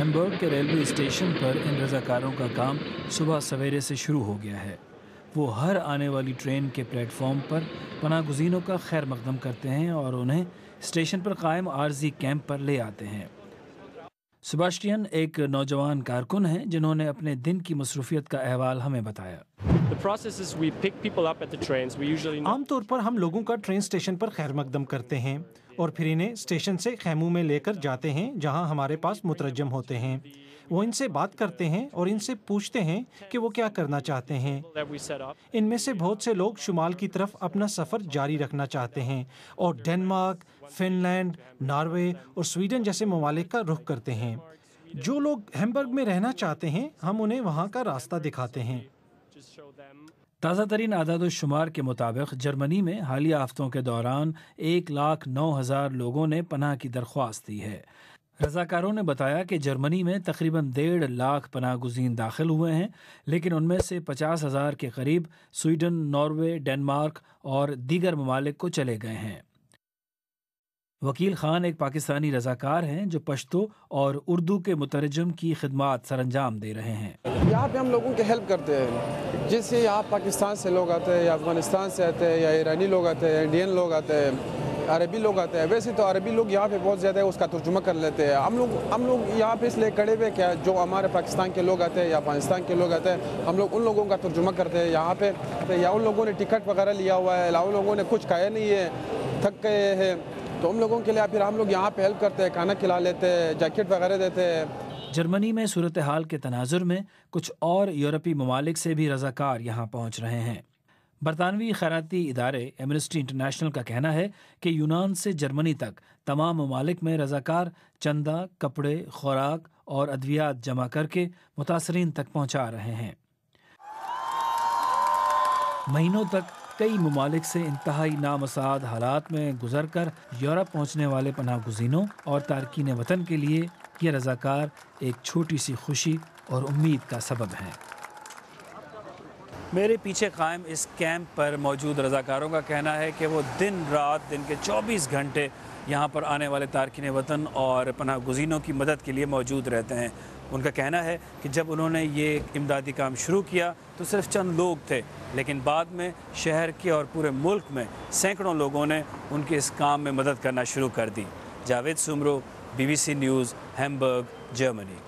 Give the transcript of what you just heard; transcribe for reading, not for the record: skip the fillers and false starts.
Hamburg کے railway station پر ان رضاکاروں کا کام صبح سویرے سے شروع ہو گیا ہے۔ وہ ہر آنے والی ٹرین کے پلیٹ فارم پر پناہ گزینوں کا خیر مقدم کرتے ہیں اور انہیں اسٹیشن پر قائم عارضی کیمپ پر لے آتے ہیں۔ سباسٹین ایک نوجوان کارکن ہیں جنہوں نے اپنے دن کی مصروفیت کا احوال ہمیں بتایا۔ عام طور پر ہم لوگوں کا ٹرین اسٹیشن پر خیر مقدم کرتے ہیں اور پھر انہیں اسٹیشن سے خیموں میں لے کر جاتے ہیں جہاں ہمارے پاس مترجم ہوتے ہیں۔ وہ ان سے بات کرتے ہیں اور ان سے پوچھتے ہیں کہ وہ کیا کرنا چاہتے ہیں۔ ان میں سے بہت سے لوگ شمال کی طرف اپنا سفر جاری رکھنا چاہتے ہیں اور ڈنمارک، فن لینڈ، ناروے اور سویڈن جیسے ممالک کا رخ کرتے ہیں۔ جو لوگ ہیمبرگ میں رہنا چاہتے ہیں ہم انہیں وہاں کا راستہ دکھاتے ہیں۔ تازہ ترین اعداد و شمار کے مطابق جرمنی میں حالیہ ہفتوں کے دوران 1,09,000 لوگوں نے پناہ کی درخواست دی ہے۔ رضاکاروں نے بتایا کہ جرمنی میں تقریباً 1.5 لاکھ پناہ گزین داخل ہوئے ہیں، لیکن ان میں سے 50,000 کے قریب سویڈن، ناروے، ڈنمارک اور دیگر ممالک کو چلے گئے ہیں۔ وکیل خان ایک پاکستانی رضاکار ہیں جو پشتو اور اردو کے مترجم کی خدمات سر انجام دے رہے ہیں۔ یہاں پہ ہم لوگوں کی ہیلپ کرتے ہیں، جیسے یہاں پاکستان سے لوگ آتے ہیں یا افغانستان سے آتے ہیں یا ایرانی لوگ آتے ہیں، انڈین لوگ آتے ہیں، عربی لوگ آتے ہیں۔ ویسے تو عربی لوگ یہاں پہ بہت زیادہ اس کا ترجمہ کر لیتے ہیں۔ ہم لوگ یہاں پہ اس لیے کھڑے ہوئے کہ جو ہمارے پاکستان کے لوگ آتے ہیں یا افغانستان کے لوگ آتے ہیں ہم لوگ ان لوگوں کا ترجمہ کرتے ہیں یہاں پہ، یا ان لوگوں نے ٹکٹ وغیرہ لیا ہوا ہے، ان لوگوں نے کچھ کھایا نہیں ہے، تھک گئے ہیں، تو ہم لوگوں کے لیے پھر ہم لوگ یہاں پہ ہیلپ کرتے ہیں، کھانا کھلا لیتے ہیں، جیکٹ وغیرہ دیتے ہیں۔ جرمنی میں صورتحال کے تناظر میں کچھ اور یورپی ممالک سے بھی رضاکار یہاں پہنچ رہے ہیں۔ برطانوی خیراتی ادارے ایمنسٹی انٹرنیشنل کا کہنا ہے کہ یونان سے جرمنی تک تمام ممالک میں رضاکار چندہ، کپڑے، خوراک اور ادویات جمع کر کے متاثرین تک پہنچا رہے ہیں۔ مہینوں تک کئی ممالک سے انتہائی نامساعد حالات میں گزر کر یورپ پہنچنے والے پناہ گزینوں اور تارکین وطن کے لیے یہ رضاکار ایک چھوٹی سی خوشی اور امید کا سبب ہیں۔ میرے پیچھے قائم اس کیمپ پر موجود رضاکاروں کا کہنا ہے کہ وہ دن رات دن کے 24 گھنٹے یہاں پر آنے والے تارکین وطن اور پناہ گزینوں کی مدد کے لیے موجود رہتے ہیں۔ ان کا کہنا ہے کہ جب انہوں نے یہ امدادی کام شروع کیا تو صرف چند لوگ تھے، لیکن بعد میں شہر کے اور پورے ملک میں سینکڑوں لوگوں نے ان کے اس کام میں مدد کرنا شروع کر دی۔ Javed Soomro, BBC news, Hamburg, Germany.